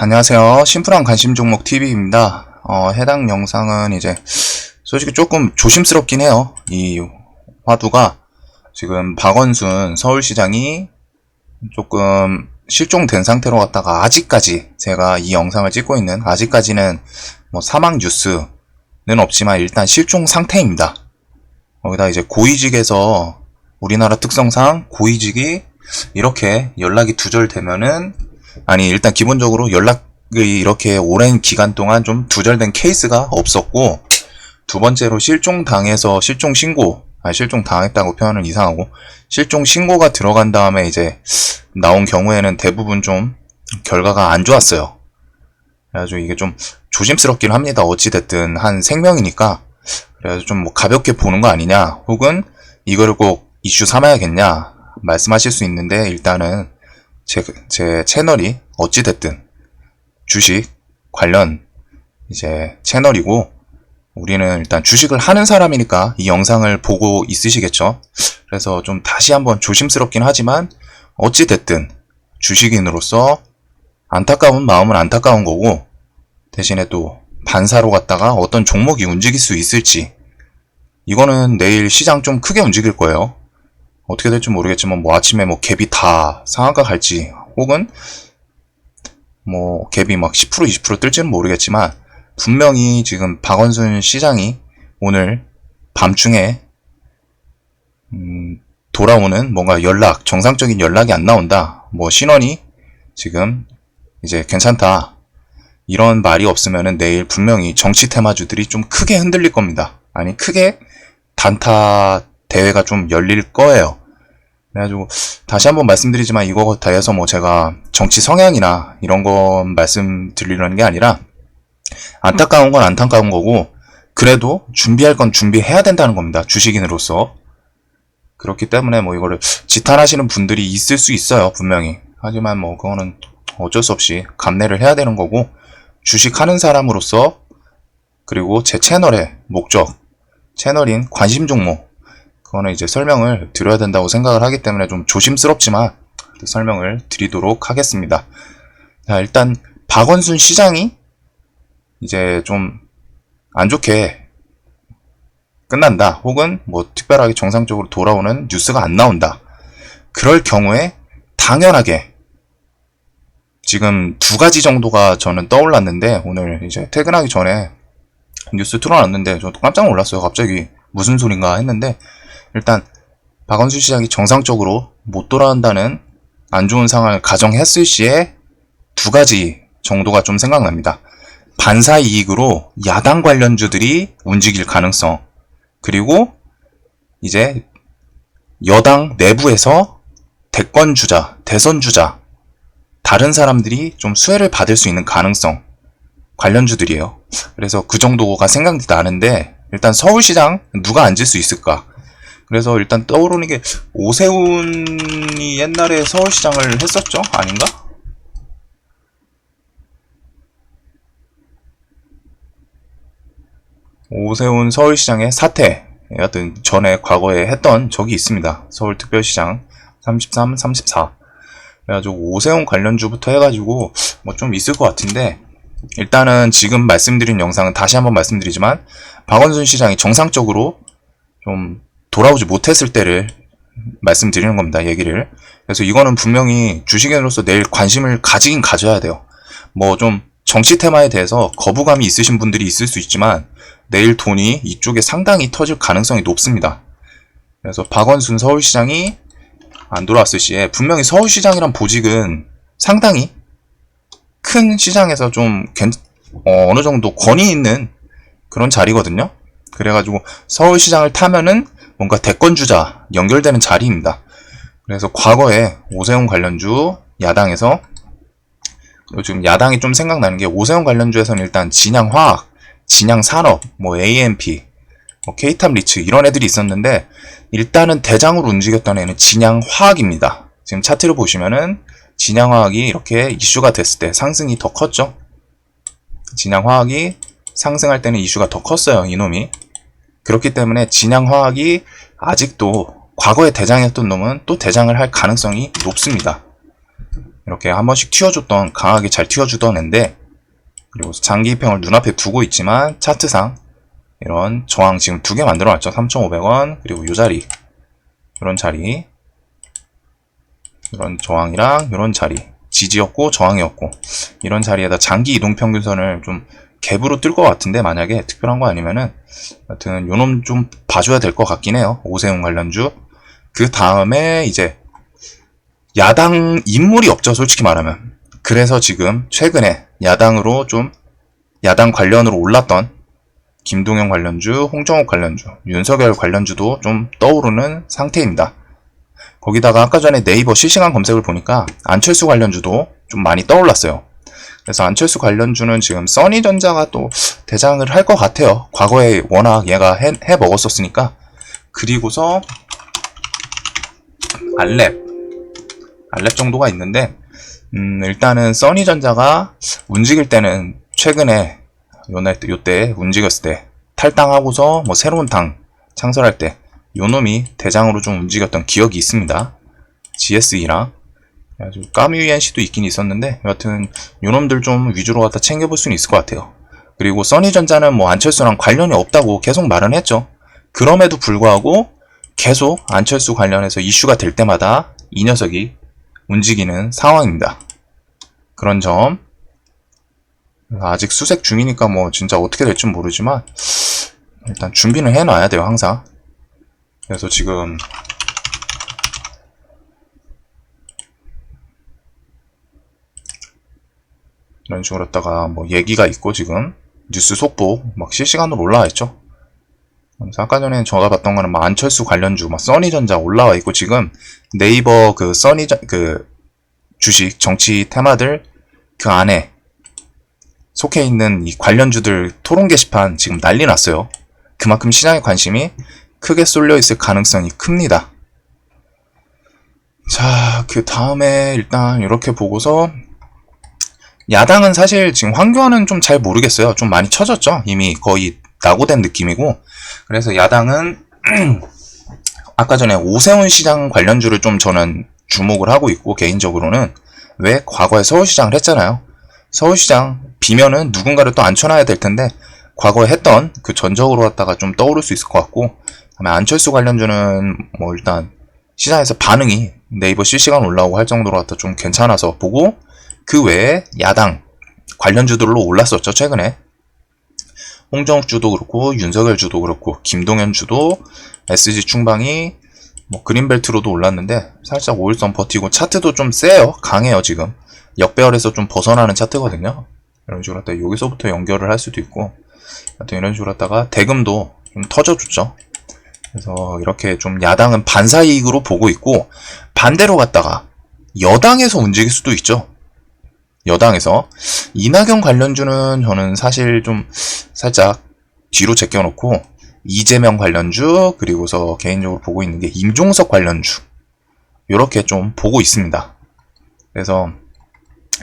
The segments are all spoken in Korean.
안녕하세요. 심플한 관심 종목 TV입니다. 해당 영상은 이제 솔직히 조금 조심스럽긴 해요. 이 화두가 지금 박원순 서울시장이 조금 실종된 상태로 갔다가 아직까지 제가 이 영상을 찍고 있는 아직까지는 뭐 사망 뉴스는 없지만 일단 실종 상태입니다. 거기다 이제 고위직에서 우리나라 특성상 고위직이 이렇게 연락이 두절되면은 아니 일단 기본적으로 연락이 이렇게 오랜 기간 동안 좀 두절된 케이스가 없었고, 두 번째로 실종당해서 실종당했다고 표현은 이상하고 실종 신고가 들어간 다음에 이제 나온 경우에는 대부분 좀 결과가 안 좋았어요. 그래가지고 이게 좀 조심스럽긴 합니다. 어찌됐든 한 생명이니까. 그래서 좀 뭐 가볍게 보는 거 아니냐, 혹은 이거를 꼭 이슈 삼아야겠냐 말씀하실 수 있는데, 일단은 제 채널이 어찌됐든 주식 관련 이제 채널이고, 우리는 일단 주식을 하는 사람이니까 이 영상을 보고 있으시겠죠. 그래서 좀 다시 한번 조심스럽긴 하지만 어찌됐든 주식인으로서 안타까운 마음은 안타까운 거고, 대신에 또 반사로 갔다가 어떤 종목이 움직일 수 있을지, 이거는 내일 시장 좀 크게 움직일 거예요. 어떻게 될지 모르겠지만 뭐 아침에 뭐 갭이 다 상한가 갈지, 혹은 뭐 갭이 막 10% 20% 뜰지는 모르겠지만, 분명히 지금 박원순 시장이 오늘 밤중에 돌아오는 뭔가 정상적인 연락이 안 나온다, 뭐 신원이 지금 이제 괜찮다, 이런 말이 없으면은 내일 분명히 정치 테마주들이 좀 크게 흔들릴 겁니다. 아니 크게 단타 대회가 좀 열릴 거예요. 그래가지고 다시 한번 말씀드리지만, 이거 다 해서 뭐 제가 정치 성향이나 이런 거 말씀드리려는 게 아니라, 안타까운 건 안타까운 거고, 그래도 준비할 건 준비해야 된다는 겁니다. 주식인으로서. 그렇기 때문에 뭐 이거를 지탄하시는 분들이 있을 수 있어요, 분명히. 하지만 뭐 그거는 어쩔 수 없이 감내를 해야 되는 거고, 주식하는 사람으로서, 그리고 제 채널의 목적, 채널인 관심 종목, 그거는 이제 설명을 드려야 된다고 생각을 하기 때문에 좀 조심스럽지만 설명을 드리도록 하겠습니다. 자, 일단 박원순 시장이 이제 좀 안 좋게 끝난다, 혹은 뭐 특별하게 정상적으로 돌아오는 뉴스가 안 나온다, 그럴 경우에 당연하게 지금 두 가지 정도가 저는 떠올랐는데, 오늘 이제 퇴근하기 전에 뉴스 틀어놨는데 저도 깜짝 놀랐어요. 갑자기 무슨 소린가 했는데, 일단 박원순 시장이 정상적으로 못 돌아온다는 안 좋은 상황을 가정했을 시에 두 가지 정도가 좀 생각납니다. 반사 이익으로 야당 관련주들이 움직일 가능성, 그리고 이제 여당 내부에서 대권주자, 대선주자, 다른 사람들이 좀 수혜를 받을 수 있는 가능성 관련주들이에요. 그래서 그 정도가 생각이 나는데, 일단 서울시장 누가 앉을 수 있을까? 그래서 일단 떠오르는 게, 오세훈이 옛날에 서울시장을 했었죠? 아닌가? 오세훈 서울시장의 사태, 여하튼 전에 과거에 했던 적이 있습니다. 서울특별시장 33, 34. 그래가지고 오세훈 관련주부터 해가지고 뭐 좀 있을 것 같은데, 일단은 지금 말씀드린 영상은 다시 한번 말씀드리지만, 박원순 시장이 정상적으로 좀 돌아오지 못했을 때를 말씀드리는 겁니다, 얘기를. 그래서 이거는 분명히 주식인으로서 내일 관심을 가지긴 가져야 돼요. 뭐 좀 정치 테마에 대해서 거부감이 있으신 분들이 있을 수 있지만, 내일 돈이 이쪽에 상당히 터질 가능성이 높습니다. 그래서 박원순 서울시장이 안 돌아왔을 시에 분명히 서울시장이란 보직은 상당히 큰 시장에서 좀 어느 정도 권위 있는 그런 자리거든요. 그래가지고 서울시장을 타면은 뭔가 대권주자 연결되는 자리입니다. 그래서 과거에 오세훈 관련주 야당에서, 지금 야당이 좀 생각나는 게, 오세훈 관련주에서는 일단 진양화학, 진양산업, 뭐 AMP, 뭐 K탑리츠 이런 애들이 있었는데, 일단은 대장으로 움직였던 애는 진양화학입니다. 지금 차트를 보시면은 진양화학이 이렇게 이슈가 됐을 때 상승이 더 컸죠. 진양화학이 상승할 때는 이슈가 더 컸어요, 이놈이. 그렇기 때문에 진양화학이 아직도 과거에 대장이었던 놈은 또 대장을 할 가능성이 높습니다. 이렇게 한 번씩 튀어줬던, 강하게 잘 튀어주던 앤데, 그리고 장기 입형을 눈앞에 두고 있지만 차트상 이런 저항 지금 두 개 만들어놨죠. 3,500원, 그리고 요 자리, 이런 자리, 이런 저항이랑 이런 자리, 지지였고 저항이었고, 이런 자리에다 장기 이동 평균선을 좀 갭으로 뜰 것 같은데, 만약에 특별한 거 아니면은 하여튼 요놈 좀 봐줘야 될 것 같긴 해요. 오세훈 관련주. 그 다음에 이제 야당 인물이 없죠, 솔직히 말하면. 그래서 지금 최근에 야당으로 좀 야당 관련으로 올랐던 김동연 관련주, 홍정욱 관련주, 윤석열 관련주도 좀 떠오르는 상태입니다. 거기다가 아까 전에 네이버 실시간 검색을 보니까 안철수 관련주도 좀 많이 떠올랐어요. 그래서 안철수 관련주는 지금 써니전자가 또 대장을 할 것 같아요. 과거에 워낙 얘가 해 먹었었으니까. 그리고서 알랩 정도가 있는데, 일단은 써니전자가 움직일 때는 최근에 요때 움직였을 때 탈당하고서 뭐 새로운 당 창설할 때 요놈이 대장으로 좀 움직였던 기억이 있습니다. GSE랑 아주 까뮤엔씨도 있긴 있었는데, 여하튼 요놈들 좀 위주로 갖다 챙겨볼 수는 있을 것 같아요. 그리고 써니전자는 뭐 안철수랑 관련이 없다고 계속 말은 했죠. 그럼에도 불구하고 계속 안철수 관련해서 이슈가 될 때마다 이 녀석이 움직이는 상황입니다. 그런 점, 아직 수색 중이니까 뭐 진짜 어떻게 될지 모르지만 일단 준비는 해놔야 돼요, 항상. 그래서 지금 이런 식으로 했다가 뭐 얘기가 있고, 지금 뉴스 속보 막 실시간으로 올라와 있죠. 그래서 아까 전에 제가 봤던 거는 막 안철수 관련주, 막 써니전자 올라와 있고, 지금 네이버 그 주식 정치 테마들 그 안에 속해 있는 이 관련주들 토론 게시판 지금 난리 났어요. 그만큼 시장의 관심이 크게 쏠려 있을 가능성이 큽니다. 자, 그 다음에 일단 이렇게 보고서 야당은 사실 지금 황교안은 좀 잘 모르겠어요. 좀 많이 쳐졌죠. 이미 거의 낙오된 느낌이고. 그래서 야당은 아까 전에 오세훈 시장 관련주를 좀 저는 주목을 하고 있고, 개인적으로는 왜 과거에 서울시장을 했잖아요. 서울시장 비면은 누군가를 또 앉혀놔야 될 텐데, 과거에 했던 그 전적으로 갖다가 좀 떠오를 수 있을 것 같고, 그다음에 안철수 관련주는 뭐 일단 시장에서 반응이 네이버 실시간 올라오고 할 정도로 갖다 좀 괜찮아서 보고, 그 외에 야당 관련주들로 올랐었죠, 최근에. 홍정욱 주도 그렇고, 윤석열 주도 그렇고, 김동연 주도, SG 충방이 뭐 그린벨트로도 올랐는데 살짝 5일선 버티고, 차트도 좀 세요. 강해요. 지금 역배열에서 좀 벗어나는 차트거든요. 이런 식으로 했다가 여기서부터 연결을 할 수도 있고, 하여튼 이런 식으로 했다가 대금도 좀 터져줬죠. 그래서 이렇게 좀 야당은 반사이익으로 보고 있고, 반대로 갔다가 여당에서 움직일 수도 있죠. 여당에서 이낙연 관련주는 저는 사실 좀 살짝 뒤로 제껴놓고, 이재명 관련주, 그리고서 개인적으로 보고 있는 게 임종석 관련주, 이렇게 좀 보고 있습니다. 그래서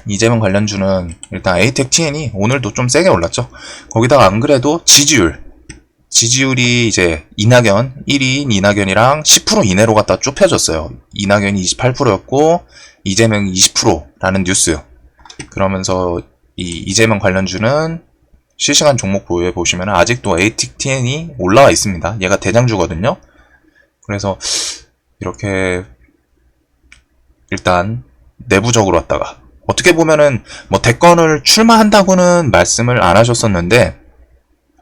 이재명 관련주는 일단 에이텍 TN이 오늘도 좀 세게 올랐죠. 거기다가 안 그래도 지지율이 이제 이낙연 1위인 이낙연이랑 10% 이내로 갖다 좁혀졌어요. 이낙연이 28%였고 이재명이 20%라는 뉴스. 그러면서 이 이재명 관련주는 실시간 종목 보유에 보시면 아직도 에이텍 TN이 올라와 있습니다. 얘가 대장주거든요. 그래서 이렇게 일단 내부적으로 왔다가, 어떻게 보면은 뭐 대권을 출마한다고는 말씀을 안 하셨었는데,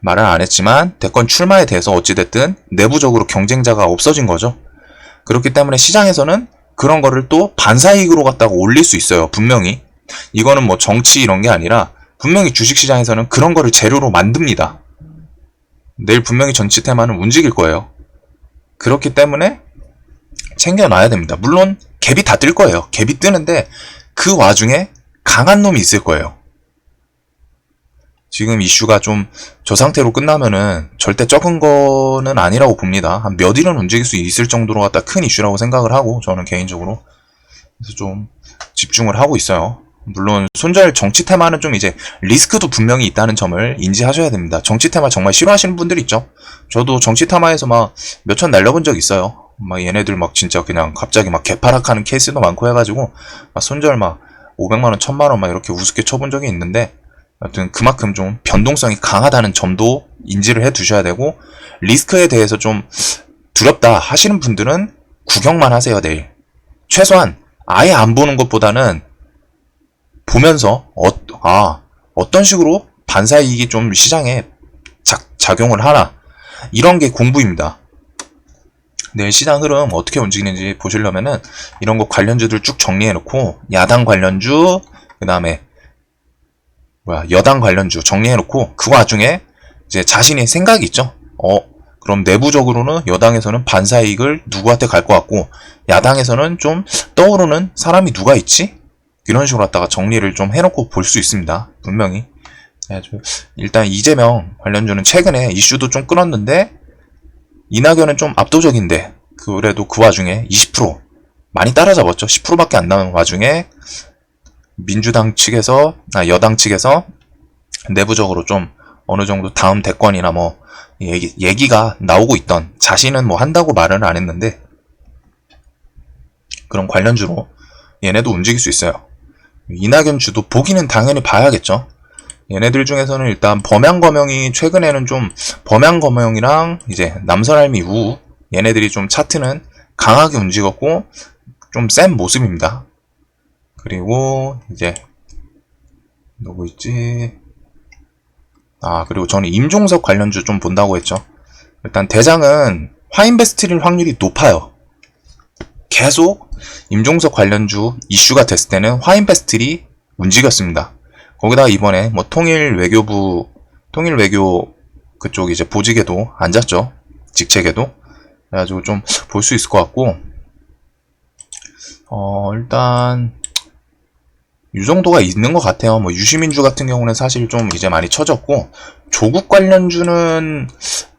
말을 안 했지만 대권 출마에 대해서 어찌됐든 내부적으로 경쟁자가 없어진 거죠. 그렇기 때문에 시장에서는 그런 거를 또 반사이익으로 갖다가 올릴 수 있어요. 분명히. 이거는 뭐 정치 이런 게 아니라 분명히 주식시장에서는 그런 거를 재료로 만듭니다. 내일 분명히 전치 테마는 움직일 거예요. 그렇기 때문에 챙겨놔야 됩니다. 물론 갭이 다 뜰 거예요. 갭이 뜨는데 그 와중에 강한 놈이 있을 거예요. 지금 이슈가 좀 저 상태로 끝나면은 절대 적은 거는 아니라고 봅니다. 한 몇 일은 움직일 수 있을 정도로 갖다 큰 이슈라고 생각을 하고, 저는 개인적으로. 그래서 좀 집중을 하고 있어요. 물론 손절 정치 테마는 좀 이제 리스크도 분명히 있다는 점을 인지하셔야 됩니다. 정치 테마 정말 싫어하시는 분들이 있죠. 저도 정치 테마에서 막 몇천 날려본 적 있어요. 막 얘네들 막 진짜 그냥 갑자기 막 개파락하는 케이스도 많고 해가지고 막 손절 막 500만원, 1000만원 막 이렇게 우습게 쳐본 적이 있는데, 하여튼 그만큼 좀 변동성이 강하다는 점도 인지를 해 두셔야 되고, 리스크에 대해서 좀 두렵다 하시는 분들은 구경만 하세요, 내일. 최소한 아예 안 보는 것보다는 보면서 어떤 식으로 반사이익이 좀 시장에 작용을 하나, 이런 게 공부입니다. 내일 시장 흐름 어떻게 움직이는지 보시려면은 이런 거 관련주들 쭉 정리해 놓고, 야당 관련주, 그 다음에 여당 관련주 정리해 놓고, 그 와중에 이제 자신의 생각이 있죠. 그럼 내부적으로는 여당에서는 반사이익을 누구한테 갈 것 같고, 야당에서는 좀 떠오르는 사람이 누가 있지? 이런 식으로 갖다가 정리를 좀 해놓고 볼 수 있습니다. 분명히. 일단 이재명 관련주는 최근에 이슈도 좀 끊었는데, 이낙연은 좀 압도적인데, 그래도 그 와중에 20% 많이 따라잡았죠. 10%밖에 안 나온 와중에 민주당 측에서, 여당 측에서 내부적으로 좀 어느 정도 다음 대권이나 뭐 얘기가 나오고 있던, 자신은 뭐 한다고 말은 안 했는데 그런 관련주로 얘네도 움직일 수 있어요. 이낙연 주도 보기는 당연히 봐야겠죠. 얘네들 중에서는 일단 범양검영이 최근에는 좀, 범양검영이랑 이제 남선알미 우, 얘네들이 좀 차트는 강하게 움직였고 좀 센 모습입니다. 그리고 이제 누구 있지? 그리고 저는 임종석 관련주 좀 본다고 했죠. 일단 대장은 화인베스트릴 확률이 높아요. 계속 임종석 관련주 이슈가 됐을 때는 화인베스트리 움직였습니다. 거기다가 이번에 뭐 통일외교 그쪽 이제 보직에도 앉았죠. 직책에도. 그래가지고 좀 볼 수 있을 것 같고, 일단 이 정도가 있는 것 같아요. 뭐 유시민주 같은 경우는 사실 좀 이제 많이 처졌고, 조국 관련주는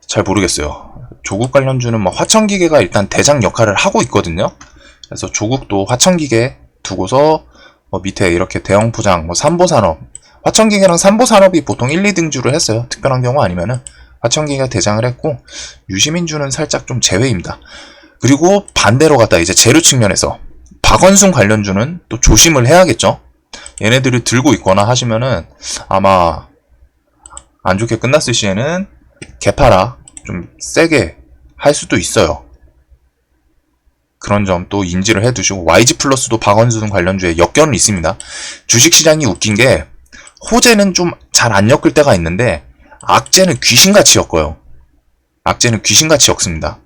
잘 모르겠어요. 조국 관련주는 뭐 화천기계가 일단 대장 역할을 하고 있거든요. 그래서 조국도 화천기계 두고서 밑에 이렇게 대형포장, 뭐 삼보산업, 화천기계랑 삼보산업이 보통 1, 2등주를 했어요. 특별한 경우 아니면은 화천기계가 대장을 했고, 유시민주는 살짝 좀 제외입니다. 그리고 반대로 갔다 이제 재료 측면에서 박원순 관련주는 또 조심을 해야겠죠. 얘네들을 들고 있거나 하시면은 아마 안 좋게 끝났을 시에는 개파라 좀 세게 할 수도 있어요. 그런 점 또 인지를 해두시고, YG 플러스도 박원순 관련주에 역견은 있습니다. 주식시장이 웃긴 게, 호재는 좀 잘 안 엮을 때가 있는데 악재는 귀신같이 엮어요. 악재는 귀신같이 엮습니다.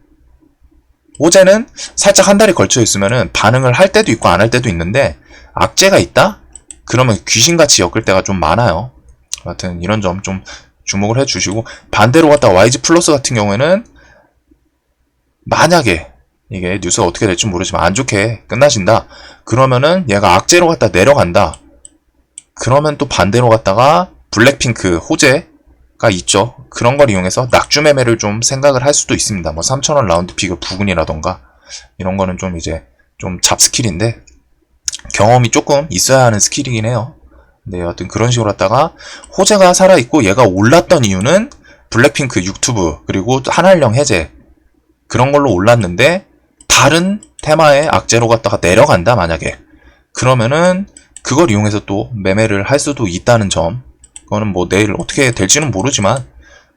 호재는 살짝 한 달이 걸쳐 있으면은 반응을 할 때도 있고 안 할 때도 있는데, 악재가 있다? 그러면 귀신같이 엮을 때가 좀 많아요. 하여튼 이런 점 좀 주목을 해주시고, 반대로 갔다가 YG 플러스 같은 경우에는 만약에 이게 뉴스가 어떻게 될지 모르지만 안 좋게 끝나신다, 그러면은 얘가 악재로 갔다 내려간다, 그러면 또 반대로 갔다가 블랙핑크 호재가 있죠. 그런 걸 이용해서 낙주 매매를 좀 생각을 할 수도 있습니다. 뭐 3,000원 라운드 피그 부근이라던가 이런 거는 좀 이제 좀 잡스킬인데, 경험이 조금 있어야 하는 스킬이긴 해요. 네, 여하튼 그런 식으로 갔다가 호재가 살아있고, 얘가 올랐던 이유는 블랙핑크 유튜브 그리고 한알령 해제 그런 걸로 올랐는데, 다른 테마의 악재로 갔다가 내려간다 만약에, 그러면은 그걸 이용해서 또 매매를 할 수도 있다는 점, 그거는 뭐 내일 어떻게 될지는 모르지만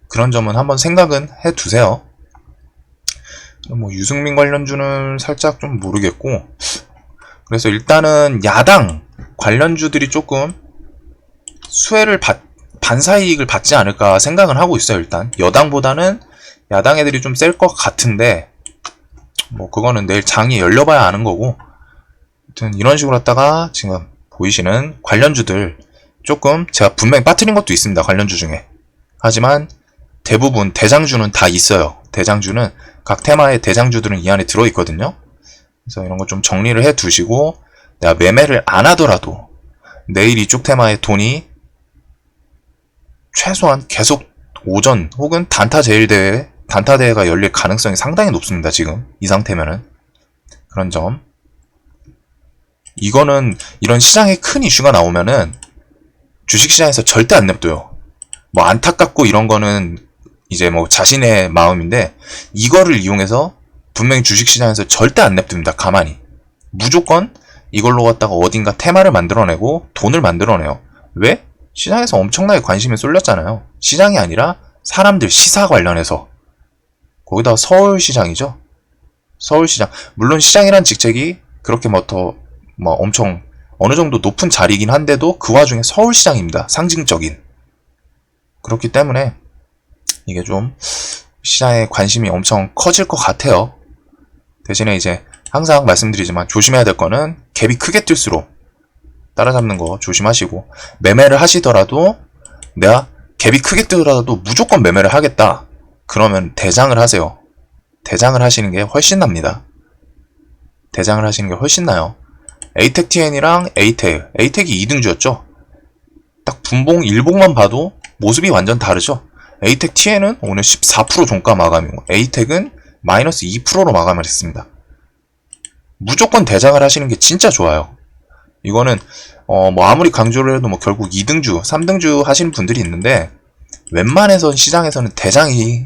그런 점은 한번 생각은 해두세요. 뭐 유승민 관련주는 살짝 좀 모르겠고, 그래서 일단은 야당 관련주들이 조금 수혜를 반사이익을 받지 않을까 생각은 하고 있어요. 일단 여당보다는 야당 애들이 좀 셀 것 같은데, 뭐 그거는 내일 장이 열려봐야 아는 거고, 아무튼 이런 식으로 했다가 지금 보이시는 관련주들 조금 제가 분명히 빠뜨린 것도 있습니다. 관련주 중에. 하지만 대부분 대장주는 다 있어요. 대장주는 각 테마의 대장주들은 이 안에 들어있거든요. 그래서 이런 거 좀 정리를 해 두시고, 내가 매매를 안 하더라도 내일 이쪽 테마의 돈이 최소한 계속 오전 혹은 단타 대회가 열릴 가능성이 상당히 높습니다. 지금 이 상태면은. 그런 점, 이거는 이런 시장에 큰 이슈가 나오면은 주식시장에서 절대 안 냅둬요. 뭐 안타깝고 이런 거는 이제 뭐 자신의 마음인데, 이거를 이용해서 분명히 주식시장에서 절대 안 냅둡니다. 가만히. 무조건 이걸로 갖다가 어딘가 테마를 만들어내고 돈을 만들어내요. 왜? 시장에서 엄청나게 관심이 쏠렸잖아요. 시장이 아니라 사람들 시사 관련해서. 거기다가 서울시장이죠. 서울시장. 물론 시장이란 직책이 그렇게 엄청 어느 정도 높은 자리이긴 한데도 그 와중에 서울시장입니다. 상징적인. 그렇기 때문에 이게 좀 시장에 관심이 엄청 커질 것 같아요. 대신에 이제 항상 말씀드리지만 조심해야 될 거는 갭이 크게 뜰수록 따라잡는 거 조심하시고, 매매를 하시더라도 내가 갭이 크게 뜨더라도 무조건 매매를 하겠다. 그러면 대장을 하세요. 대장을 하시는 게 훨씬 납니다. 대장을 하시는 게 훨씬 나요. 에이텍 TN이랑 에이텍, 에이텍이 2등주였죠. 딱 분봉, 일봉만 봐도 모습이 완전 다르죠. 에이텍 TN은 오늘 14% 종가 마감이고 에이텍은 마이너스 2%로 마감을 했습니다. 무조건 대장을 하시는 게 진짜 좋아요. 이거는 아무리 강조를 해도 결국 2등주, 3등주 하시는 분들이 있는데, 웬만해선 시장에서는 대장이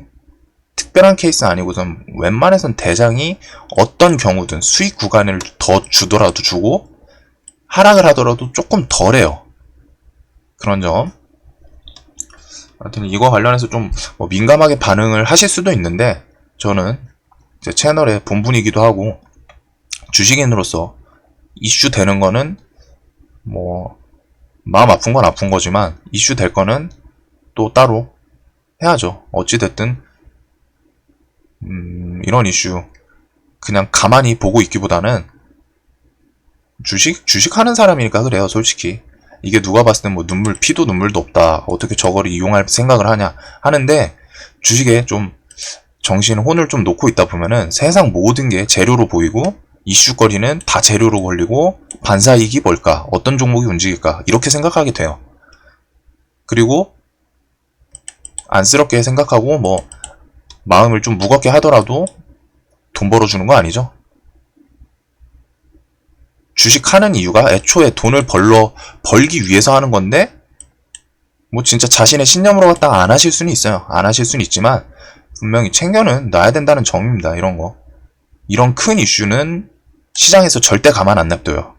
특별한 케이스 아니고선 웬만해선 대장이 어떤 경우든 수익 구간을 더 주더라도 주고 하락을 하더라도 조금 덜해요. 그런 점. 하여튼 이거 관련해서 좀 민감하게 반응을 하실 수도 있는데, 저는 제 채널의 본분이기도 하고 주식인으로서 이슈 되는 거는 마음 아픈 건 아픈 거지만 이슈 될 거는 또 따로 해야죠. 어찌됐든 이런 이슈 그냥 가만히 보고 있기보다는 주식하는 사람이니까 그래요. 솔직히 이게 누가 봤을 땐 피도 눈물도 없다, 어떻게 저거를 이용할 생각을 하냐 하는데, 주식에 좀 혼을 좀 놓고 있다 보면은 세상 모든 게 재료로 보이고 이슈거리는 다 재료로 걸리고 반사이익이 뭘까? 어떤 종목이 움직일까? 이렇게 생각하게 돼요. 그리고 안쓰럽게 생각하고 마음을 좀 무겁게 하더라도 돈 벌어주는 거 아니죠? 주식하는 이유가 애초에 돈을 벌기 위해서 하는 건데, 진짜 자신의 신념으로 갖다가 안 하실 수는 있어요. 안 하실 수는 있지만 분명히 챙겨는 놔야 된다는 점입니다. 이런 거. 이런 큰 이슈는 시장에서 절대 가만 안 냅둬요.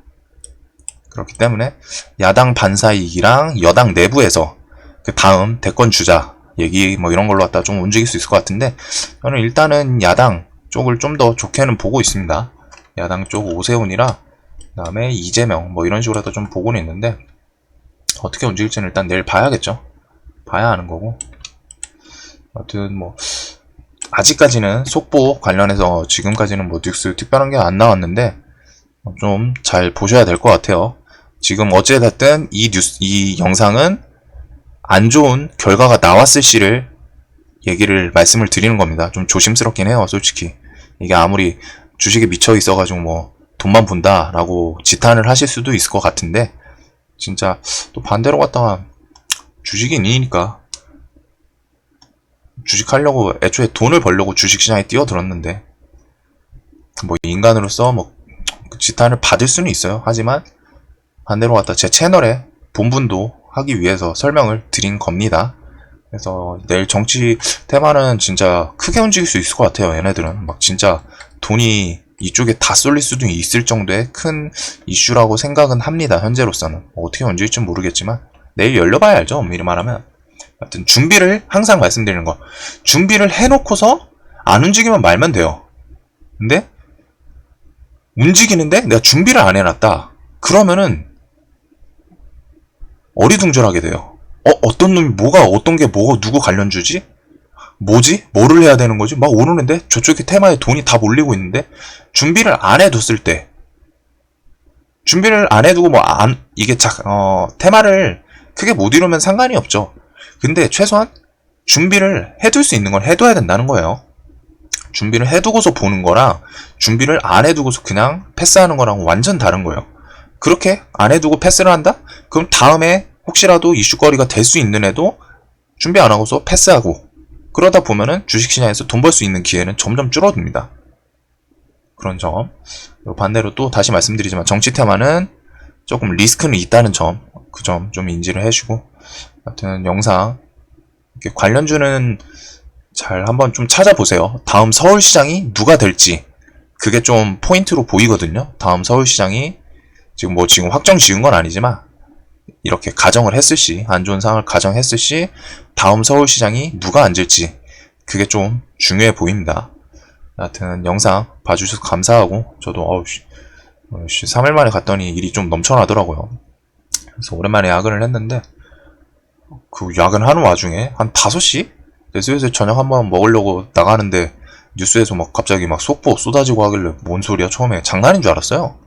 그렇기 때문에 야당 반사이익이랑 여당 내부에서 그 다음 대권 주자 얘기 이런 걸로 갖다 좀 움직일 수 있을 것 같은데, 저는 일단은 야당 쪽을 좀 더 좋게는 보고 있습니다. 야당 쪽 오세훈이랑 그 다음에 이재명 이런 식으로 해서 좀 보고는 있는데, 어떻게 움직일지는 일단 내일 봐야겠죠. 봐야 하는 거고. 아무튼 아직까지는 속보 관련해서 지금까지는 뉴스 특별한 게 안 나왔는데 좀 잘 보셔야 될 것 같아요. 지금 어찌됐든 이 영상은 안 좋은 결과가 나왔을 시를 말씀을 드리는 겁니다. 좀 조심스럽긴 해요, 솔직히. 이게 아무리 주식에 미쳐 있어가지고 돈만 본다라고 지탄을 하실 수도 있을 것 같은데, 진짜 또 반대로 갔다가 주식인이니까 주식하려고 애초에 돈을 벌려고 주식시장에 뛰어들었는데 인간으로서 지탄을 받을 수는 있어요. 하지만 반대로 갔다 제 채널에 본분도 하기 위해서 설명을 드린 겁니다. 그래서 내일 정치 테마는 진짜 크게 움직일 수 있을 것 같아요. 얘네들은 진짜 돈이 이쪽에 다 쏠릴 수도 있을 정도의 큰 이슈라고 생각은 합니다. 현재로서는 어떻게 움직일지 모르겠지만 내일 열려봐야 알죠. 엄밀히 말하면. 하여튼 준비를 항상 말씀드리는 거, 준비를 해놓고서 안 움직이면 말면 돼요. 근데 움직이는데 내가 준비를 안 해놨다, 그러면은 어리둥절하게 돼요. 어떤 놈이 어떤 게 누구 관련주지? 뭐지? 뭐를 해야 되는 거지? 오르는데 저쪽에 테마에 돈이 다 몰리고 있는데, 준비를 안 해뒀을 때, 준비를 안 해두고 테마를 크게 못 이루면 상관이 없죠. 근데 최소한 준비를 해둘 수 있는 건 해둬야 된다는 거예요. 준비를 해두고서 보는 거랑 준비를 안 해두고서 그냥 패스하는 거랑 완전 다른 거예요. 그렇게 안 해두고 패스를 한다? 그럼 다음에 혹시라도 이슈거리가 될 수 있는 애도 준비 안 하고서 패스하고, 그러다 보면은 주식시장에서 돈 벌 수 있는 기회는 점점 줄어듭니다. 그런 점. 반대로 또 다시 말씀드리지만 정치 테마는 조금 리스크는 있다는 점, 그 점 좀 인지를 해주고, 하여튼 영상 이렇게 관련주는 잘 한번 좀 찾아보세요. 다음 서울시장이 누가 될지 그게 좀 포인트로 보이거든요. 다음 서울시장이 지금 확정 지은 건 아니지만 이렇게 가정을 했을 시, 안 좋은 상황을 가정했을 시 다음 서울시장이 누가 앉을지 그게 좀 중요해 보입니다. 하여튼 영상 봐주셔서 감사하고 저도 3일 만에 갔더니 일이 좀 넘쳐나더라고요. 그래서 오랜만에 야근을 했는데 그 야근하는 와중에 한 5시? 슬슬 저녁 한번 먹으려고 나가는데 뉴스에서 막 갑자기 막 속보 쏟아지고 하길래 뭔 소리야 처음에 장난인 줄 알았어요.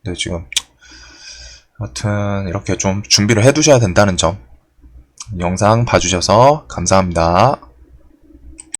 근데 지금 하여튼 이렇게 좀 준비를 해두셔야 된다는 점 영상 봐주셔서 감사합니다.